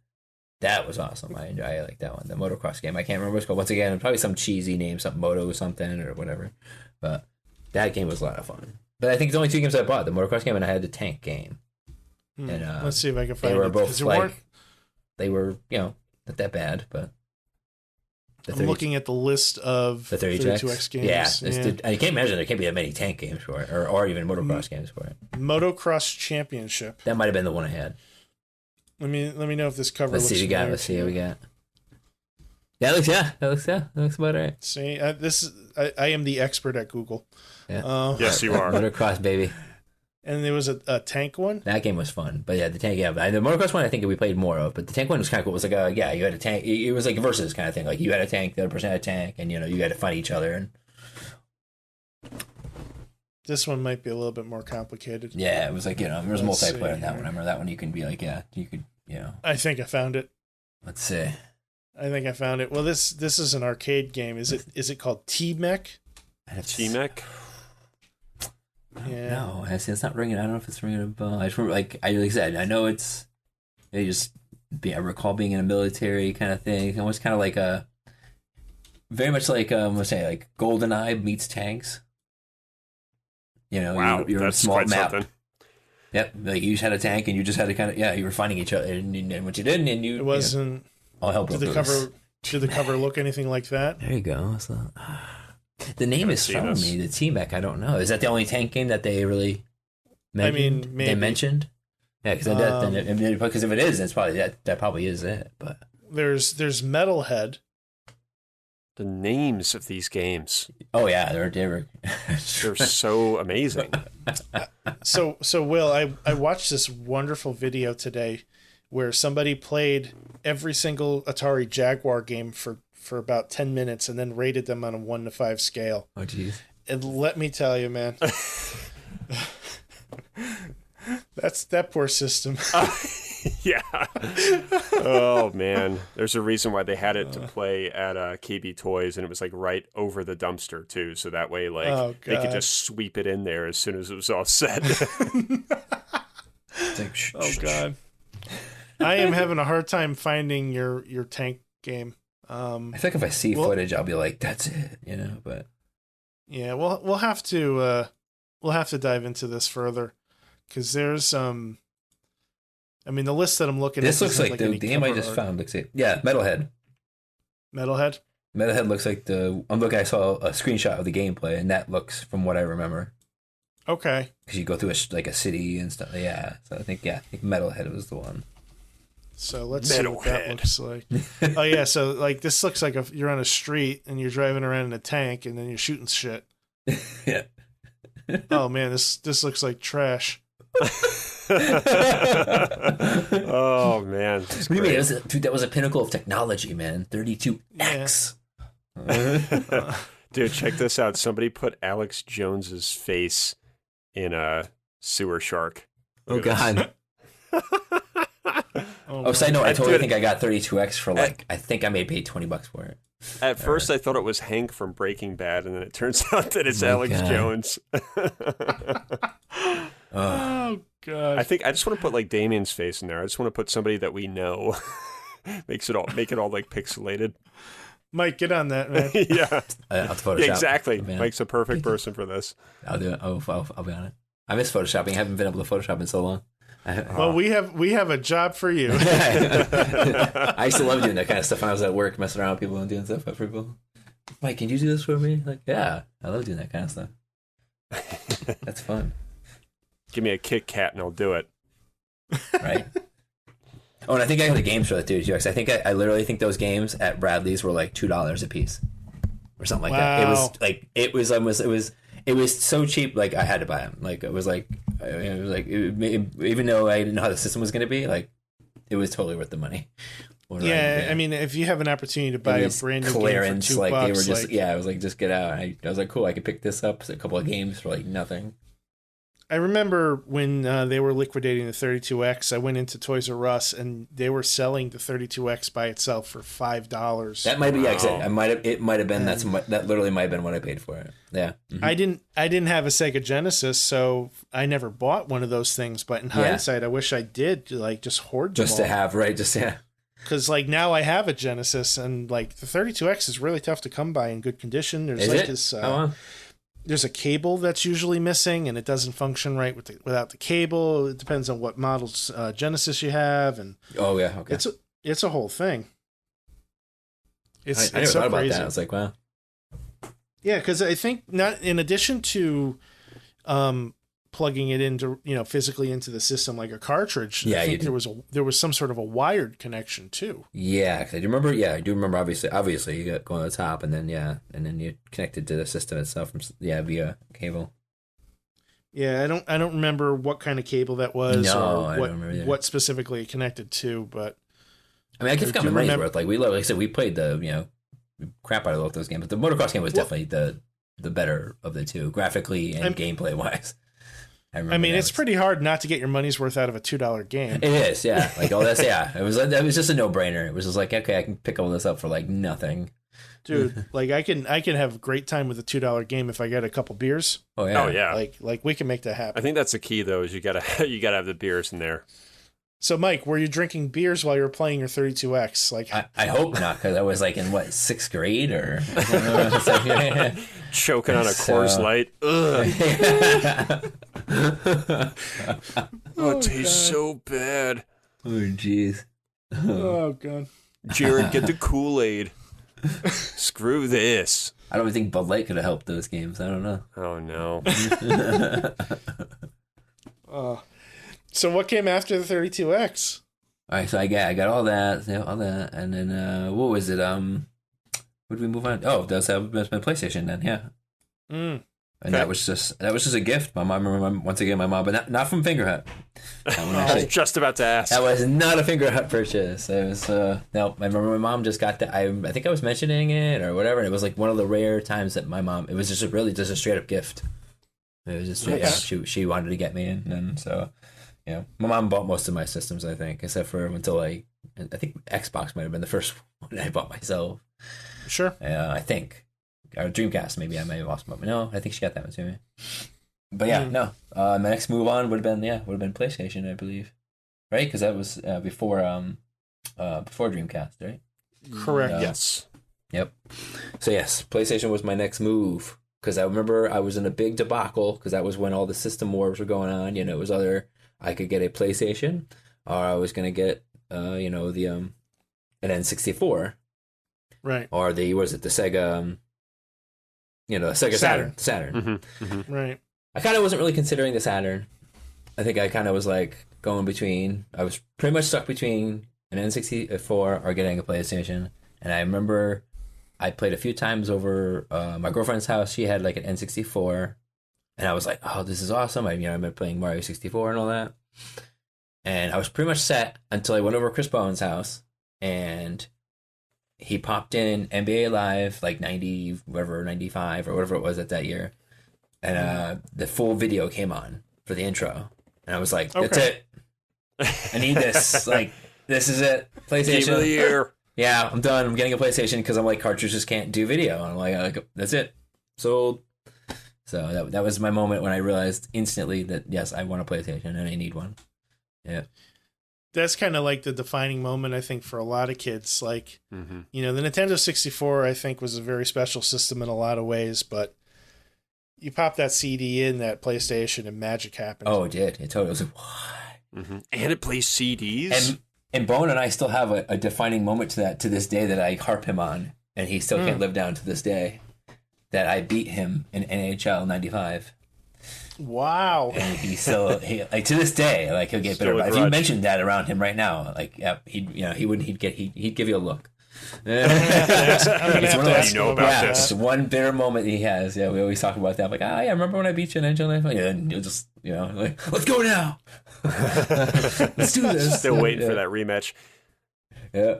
That was awesome. I like that one. The motocross game. I can't remember what it's called. Once again, probably some cheesy name, something Moto something or whatever. But that game was a lot of fun. But I think it's only 2 games I bought: the motocross game and I had the tank game. And let's see if I can find. They were both like they were, not that bad, but. I'm looking at the list of the 32X games. Yeah. I can't imagine there can't be that many tank games for it, or even motocross games for it. Motocross Championship. That might have been the one I had. Let me know if this cover Let's looks see what we got. Let's see what we got. That looks about right. See, I am the expert at Google. Yeah. Yes, you are. Motocross, baby. And there was a tank one. That game was fun, but yeah, the tank. Yeah, the motocross one I think we played more of, but the tank one was kind of cool. It was like you had a tank. It was like a versus kind of thing. Like you had a tank, the other person had a tank, and you had to fight each other. And this one might be a little bit more complicated. Yeah, it was like there was multiplayer in that one. I remember that one. You can be like, you could. I think I found it. Let's see. I think I found it. Well, this is an arcade game. Is it called T-Mech? T-Mech? Yeah. No, it's not ringing. I don't know if it's ringing a bell. I just remember, like I said, I know it's. I recall being in a military kind of thing. It was kind of like very much like let's say like GoldenEye meets tanks. Wow, you're that's a small quite map. something. Yep, like you just had a tank and you just had to kind of you were fighting each other and what you did and you. It wasn't. All help. Did the cover look anything like that? There you go. The name is from me. The T-Mech. I don't know. Is that the only tank game that they really mentioned? Maybe. They mentioned. Yeah, because if it is, it's probably that probably is it. But there's Metalhead. The names of these games. Oh yeah, they're they're so amazing. So Will, I watched this wonderful video today where somebody played every single Atari Jaguar game for about 10 minutes and then rated them on a 1 to 5 scale. Oh geez. And let me tell you, man. That's that poor system. Yeah. Oh man, there's a reason why they had it to play at KB Toys, and it was like right over the dumpster too, so that way they could just sweep it in there as soon as it was all set. Oh god, I am having a hard time finding your tank game. I think if I see footage, I'll be like, "That's it," But yeah, we'll have to dive into this further because there's I mean, the list that I'm looking at. This looks like the game I just found. Looks like Metalhead. Metalhead. Metalhead looks like I'm looking. I saw a screenshot of the gameplay, and that looks from what I remember. Okay. Because you go through a city and stuff. Yeah. So I think Metalhead was the one. So let's see what that looks like. Oh yeah. So like this looks like you're on a street and you're driving around in a tank and then you're shooting shit. Yeah. Oh man, this looks like trash. Oh man, what do you mean? That was a pinnacle of technology, man. 32X. Yeah. Dude, check this out. Somebody put Alex Jones's face in a sewer shark. Oh god. Side note, I totally think I got 32X for I think I may pay $20 for it. At first, I thought it was Hank from Breaking Bad, and then it turns out that it's Alex Jones. Oh god! I think I just want to put like Damien's face in there. I just want to put somebody that we know. Make it all like pixelated. Mike, get on that, man. Yeah, I'll Photoshop. Exactly. Mike's a perfect person for this. I'll do it. I'll be on it. I miss photoshopping. I haven't been able to Photoshop in so long. Well, we have a job for you. I used to love doing that kind of stuff when I was at work, messing around with people and doing stuff for people. Mike, can you do this for me? Like, yeah, I love doing that kind of stuff. That's fun. Give me a Kit Kat and I'll do it. Right? Oh, and I think I got the games for the 32X. I think I literally think those games at Bradley's were like $2 a piece, or something like that. It was like it was so cheap. Like I had to buy them. Like it was like even though I didn't know how the system was going to be, like it was totally worth the money. Yeah, I mean, if you have an opportunity to buy a brand new clearance, game for $2, like they were just I was like, just get out. I was like, cool, I could pick this up. It's a couple of games for like nothing. I remember when they were liquidating the 32X, I went into Toys R Us and they were selling the 32X by itself for $5. That might be it might have been that literally might have been what I paid for it. Yeah. Mm-hmm. I didn't have a Sega Genesis, so I never bought one of those things, but in hindsight I wish I did, like just hoard them just to have, right? Just because like now I have a Genesis and like the 32X is really tough to come by in good condition. There's this there's a cable that's usually missing and it doesn't function right without the cable. It depends on what model's Genesis you have, and it's a whole thing. I never thought about that. I was like, wow. Yeah, because I think not in addition to plugging it into physically into the system like a cartridge. Yeah, I think there was some sort of a wired connection too. Yeah, I do remember. Yeah, I do remember. Obviously, you got going on the top, and then you connected to the system itself from via cable. Yeah, I don't remember what kind of cable that was. No, I don't remember what specifically it connected to, but I mean, I got my money's worth. Like like I said, we played the crap out of those games, but the motocross game was definitely the better of the two, graphically and gameplay wise. I mean, it's pretty hard not to get your money's worth out of a $2 game. It is, yeah. Like all this, yeah. It was just a no-brainer. It was just like, okay, I can pick all this up for like nothing. Dude, like I can have a great time with a $2 game if I get a couple beers. Oh yeah. Oh yeah. Like we can make that happen. I think that's the key though, is you gotta have the beers in there. So Mike, were you drinking beers while you were playing your 32X? Like I hope not, because I was like in what, 6th grade or choking on a Coors Light. It tastes so bad. Oh jeez. Oh god. Jared, get the Kool-Aid. Screw this. I don't think Bud Light could have helped those games. I don't know. Oh no. So what came after the 32X? All right, so I got all that, and then what was it? What did we move on? Oh, that's my PlayStation then, yeah. And that was just a gift. My mom, once again, but not from Fingerhutter. I was just about to ask. That was not a Fingerhutter purchase. It was no. I remember my mom just got that. I think I was mentioning it or whatever. And it was like one of the rare times that my mom. It was just a straight up gift. It was just straight. Nice. Yeah, she wanted to get me in, and so. Yeah, my mom bought most of my systems, I think, except for until I think Xbox might have been the first one I bought myself. Sure. I think. Or Dreamcast, maybe I may have lost, but no, I think she got that one to me. But yeah, no. My next move on would have been PlayStation, I believe, right? Because that was before Dreamcast, right? Correct. Yes. Yep. So yes, PlayStation was my next move because I remember I was in a big debacle because that was when all the system wars were going on. It was either I could get a PlayStation or I was going to get an N64, right? Or the Sega. The Sega Saturn. Mm-hmm. Mm-hmm. Right. I kind of wasn't really considering the Saturn. I think I kind of was like going between. I was pretty much stuck between an N64 or getting a PlayStation. And I remember I played a few times over my girlfriend's house. She had like an N64. And I was like, oh, this is awesome. I've been playing Mario 64 and all that. And I was pretty much set until I went over to Chris Bowen's house. And he popped in NBA Live, like 95 or whatever it was at that year. And the full video came on for the intro. And I was like, that's it. I need this. Like, this is it. PlayStation. Game of the year. Yeah, I'm done. I'm getting a PlayStation because I'm like, cartridges can't do video. And I'm like, that's it. Sold. So that was my moment when I realized instantly that, yes, I want a PlayStation and I need one. Yeah. That's kind of like the defining moment, I think, for a lot of kids. Like, the Nintendo 64, I think, was a very special system in a lot of ways, but you pop that CD in that PlayStation and magic happened. Oh, it did. It totally was like, what? Mm-hmm. And it plays CDs. And Bone and I still have a defining moment to this day that I harp him on, and he still can't live down to this day, that I beat him in NHL 95. Wow. And he's still like to this day, like he'll get Still bitter. a If you grudge. mentioned that around him right now, like yeah, he'd give you a look. It's one of those, you know about this. It's one bitter moment he has. Yeah, we always talk about that. Like, yeah, remember when I beat you in Angel Knife? Yeah, and you'll just, like, let's go now. Let's do this. Still waiting for that rematch. Yeah.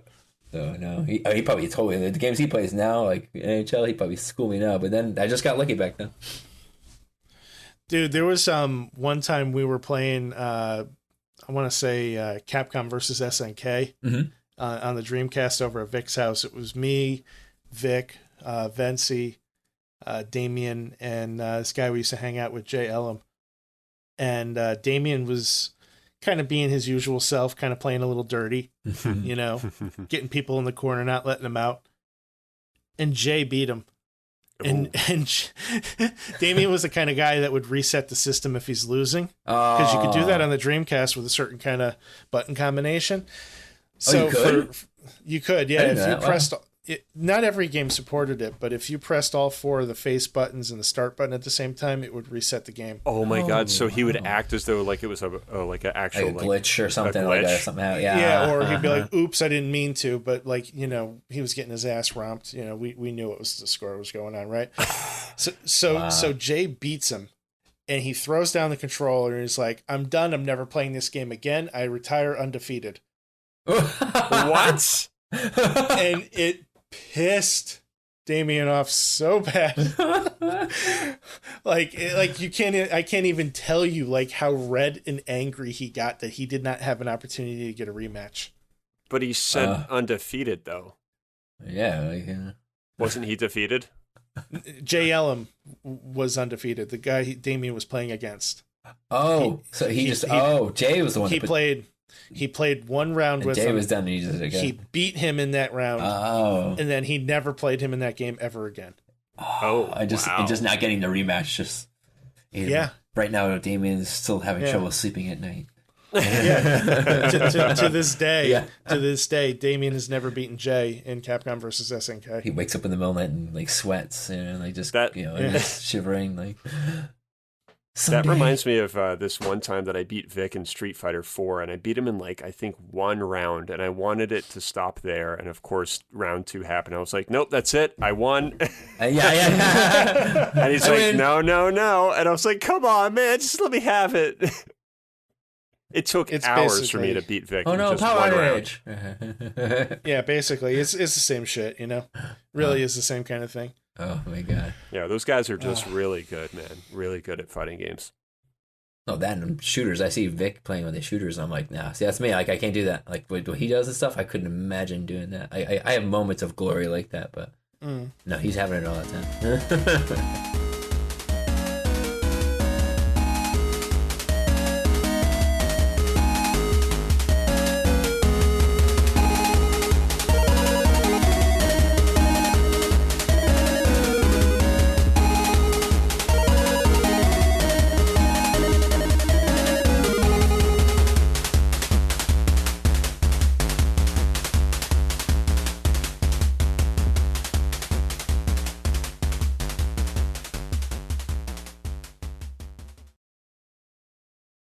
So no, he probably told me the games he plays now, like NHL, he probably schooled me now. But then I just got lucky back then. Dude, there was one time we were playing, I want to say Capcom versus SNK on the Dreamcast over at Vic's house. It was me, Vic, Vency, Damien, and this guy we used to hang out with, Jay Elam. And Damien was kind of being his usual self, kind of playing a little dirty, getting people in the corner, not letting them out. And Jay beat him. And Damien was the kind of guy that would reset the system if he's losing, because you could do that on the Dreamcast with a certain kind of button combination. So you could, yeah. If you pressed, not every game supported it, but if you pressed all four of the face buttons and the start button at the same time, it would reset the game. Oh my god! So he would act as though like it was like an actual like a glitch or something like that. Somehow, yeah. Or he'd be like, "Oops, I didn't mean to," but like he was getting his ass romped. We knew it was the score was going on, right? So Jay beats him, and he throws down the controller and he's like, "I'm done. I'm never playing this game again. I retire undefeated." What? And it pissed Damien off so bad. like you can't. I can't even tell you like how red and angry he got that he did not have an opportunity to get a rematch. But he said undefeated though. Yeah. Wasn't he defeated? Jay Elam was undefeated. The guy Damien was playing against. Oh, Jay was the one He played one round with Jay him. was done. He beat him in that round. Oh, and then he never played him in that game ever again. And just not getting the rematch. Just right now, Damien's still having trouble sleeping at night. Yeah. to this day, Damien has never beaten Jay in Capcom versus SNK. He wakes up in the middle of the night and like sweats, like just just shivering, like. Someday. That reminds me of this one time that I beat Vic in Street Fighter 4, and I beat him in I think one round, and I wanted it to stop there, and of course round 2 happened. I was like, nope, that's it, I won. Yeah. And he's like, no, and I was like, come on, man, just let me have it. It took hours for me to beat Vic. Oh no, just power one outage. Yeah, basically, it's the same shit, Really is the same kind of thing. Oh my god. Yeah, those guys are just really good, man. Really good at fighting games. No, that and shooters. I see Vic playing with the shooters. I'm like, nah. See, that's me. Like, I can't do that. Like, when he does this stuff, I couldn't imagine doing that. I have moments of glory like that, but no, he's having it all the time.